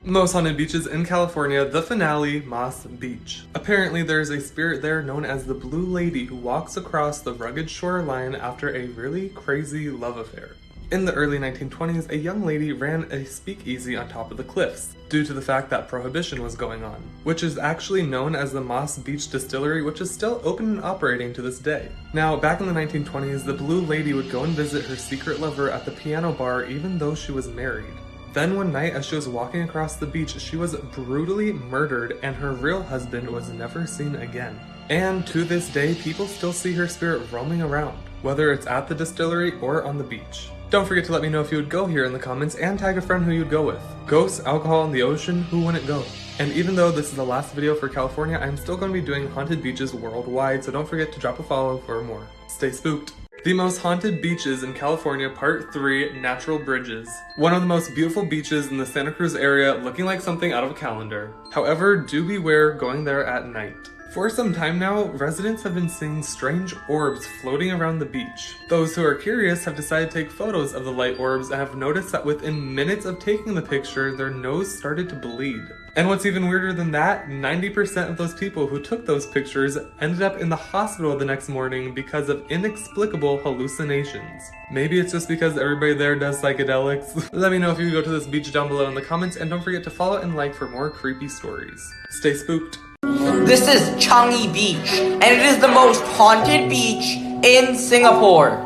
Most haunted beaches in California, the finale, Moss Beach. Apparently there's a spirit there known as the Blue Lady who walks across the rugged shoreline after a really crazy love affair. In the early 1920s, a young lady ran a speakeasy on top of the cliffs, due to the fact that prohibition was going on, which is actually known as the Moss Beach Distillery, which is still open and operating to this day. Now, back in the 1920s, the Blue Lady would go and visit her secret lover at the piano bar even though she was married. Then one night, as she was walking across the beach, she was brutally murdered and her real husband was never seen again. And to this day, people still see her spirit roaming around, whether it's at the distillery or on the beach. Don't forget to let me know if you would go here in the comments and tag a friend who you'd go with. Ghosts, alcohol, and the ocean, who wouldn't go? And even though this is the last video for California, I'm still going to be doing haunted beaches worldwide, so don't forget to drop a follow for more. Stay spooked. The most haunted beaches in California, Part 3, Natural Bridges. One of the most beautiful beaches in the Santa Cruz area, looking like something out of a calendar. However, do beware going there at night. For some time now, residents have been seeing strange orbs floating around the beach. Those who are curious have decided to take photos of the light orbs and have noticed that within minutes of taking the picture, their nose started to bleed. And what's even weirder than that, 90% of those people who took those pictures ended up in the hospital the next morning because of inexplicable hallucinations. Maybe it's just because everybody there does psychedelics. Let me know if you go to this beach down below in the comments, and don't forget to follow and like for more creepy stories. Stay spooked. This is Changi Beach, and it is the most haunted beach in Singapore.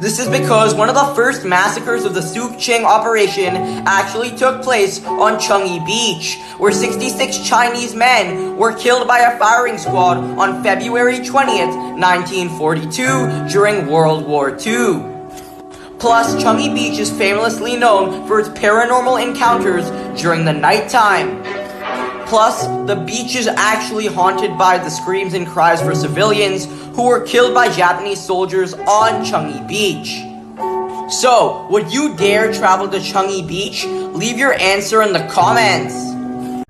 This is because one of the first massacres of the Suk Ching operation actually took place on Changi Beach, where 66 Chinese men were killed by a firing squad on February 20th, 1942 during World War II. Plus, Changi Beach is famously known for its paranormal encounters during the nighttime. Plus, the beach is actually haunted by the screams and cries for civilians who were killed by Japanese soldiers on Changi Beach. So, would you dare travel to Changi Beach? Leave your answer in the comments.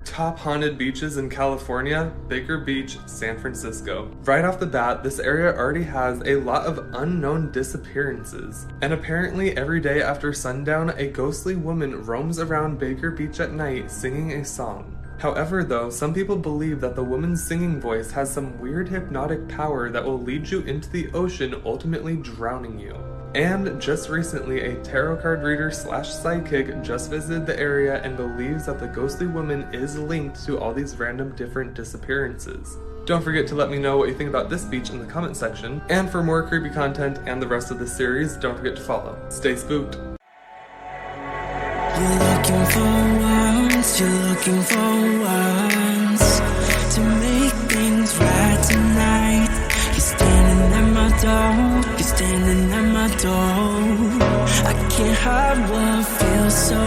Top haunted beaches in California, Baker Beach, San Francisco. Right off the bat, this area already has a lot of unknown disappearances. And apparently every day after sundown, a ghostly woman roams around Baker Beach at night singing a song. However though, some people believe that the woman's singing voice has some weird hypnotic power that will lead you into the ocean, ultimately drowning you. And just recently, a tarot card reader / psychic just visited the area and believes that the ghostly woman is linked to all these random different disappearances. Don't forget to let me know what you think about this beach in the comment section, and for more creepy content and the rest of the series, don't forget to follow. Stay spooked. You're looking for once to make things right tonight. You're standing at my door, I can't hide what feels so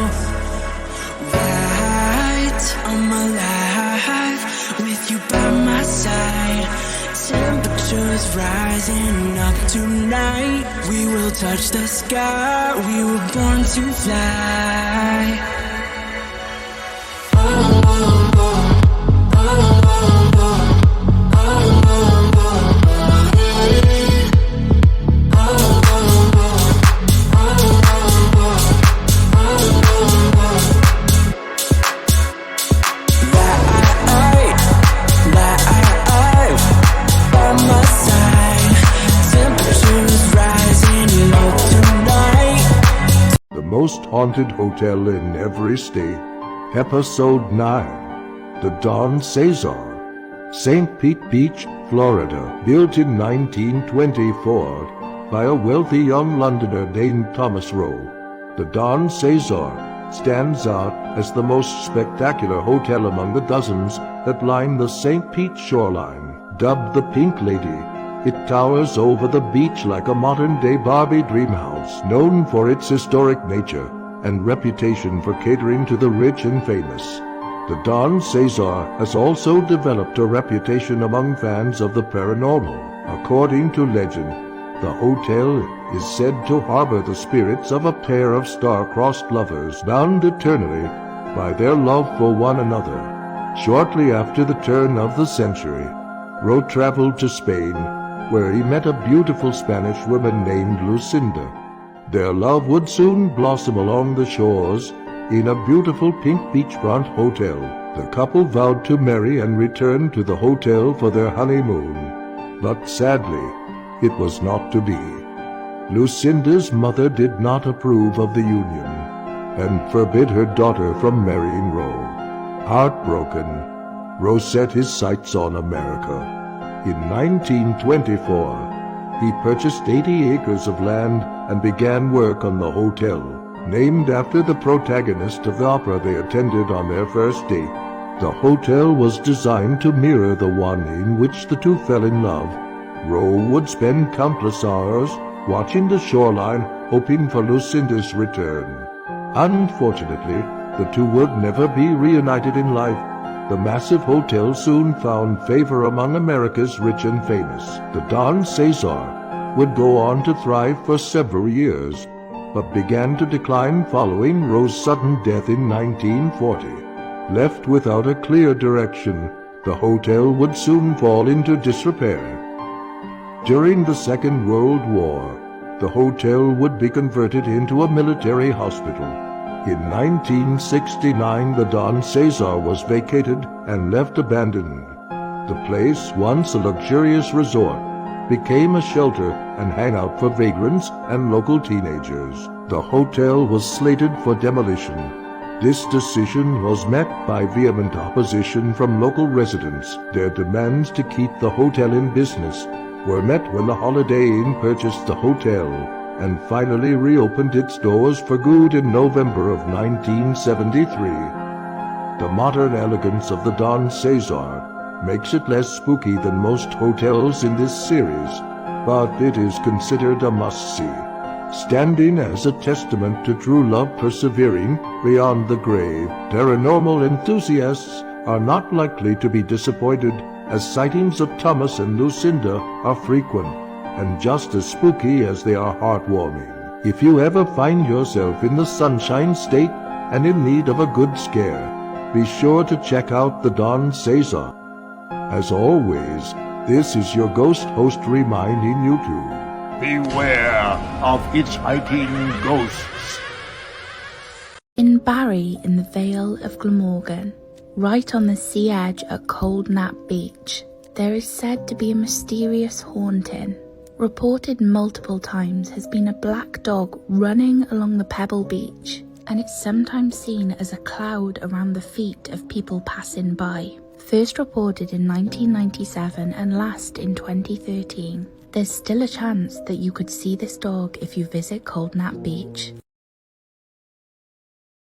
right. I'm alive with you by my side. Temperatures rising up tonight. We will touch the sky. We were born to fly. Most haunted hotel in every state. Episode 9. The Don Cesar. St. Pete Beach, Florida. Built in 1924 by a wealthy young Londoner named Thomas Rowe. The Don Cesar stands out as the most spectacular hotel among the dozens that line the St. Pete shoreline. Dubbed the Pink Lady, it towers over the beach like a modern-day Barbie dream house, known for its historic nature and reputation for catering to the rich and famous. The Don Cesar has also developed a reputation among fans of the paranormal. According to legend, the hotel is said to harbor the spirits of a pair of star-crossed lovers bound eternally by their love for one another. Shortly after the turn of the century, Rowe traveled to Spain, where he met a beautiful Spanish woman named Lucinda. Their love would soon blossom along the shores in a beautiful pink beachfront hotel. The couple vowed to marry and return to the hotel for their honeymoon. But sadly, it was not to be. Lucinda's mother did not approve of the union and forbid her daughter from marrying Roe. Heartbroken, Roe set his sights on America. In 1924, he purchased 80 acres of land and began work on the hotel. Named after the protagonist of the opera they attended on their first date, the hotel was designed to mirror the one in which the two fell in love. Roe would spend countless hours watching the shoreline, hoping for Lucinda's return. Unfortunately, the two would never be reunited in life. The massive hotel soon found favor among America's rich and famous. The Don Cesar would go on to thrive for several years, but began to decline following Roe's sudden death in 1940. Left without a clear direction, the hotel would soon fall into disrepair. During the Second World War, the hotel would be converted into a military hospital. In 1969, the Don Cesar was vacated and left abandoned. The place, once a luxurious resort, became a shelter and hangout for vagrants and local teenagers. The hotel was slated for demolition. This decision was met by vehement opposition from local residents. Their demands to keep the hotel in business were met when the Holiday Inn purchased the hotel and finally reopened its doors for good in November of 1973. The modern elegance of the Don Cesar makes it less spooky than most hotels in this series, but it is considered a must-see, standing as a testament to true love persevering beyond the grave. Paranormal enthusiasts are not likely to be disappointed, as sightings of Thomas and Lucinda are frequent and just as spooky as they are heartwarming. If you ever find yourself in the Sunshine State and in need of a good scare, be sure to check out the Don Cesar. As always, this is your ghost host reminding you to beware of hitchhiking ghosts. In Barry, in the Vale of Glamorgan, right on the sea edge at Cold Nap Beach, there is said to be a mysterious haunting. Reported multiple times has been a black dog running along the pebble beach, and it's sometimes seen as a cloud around the feet of people passing by. First reported in 1997 and last in 2013. There's still a chance that you could see this dog if you visit Cold Nap Beach.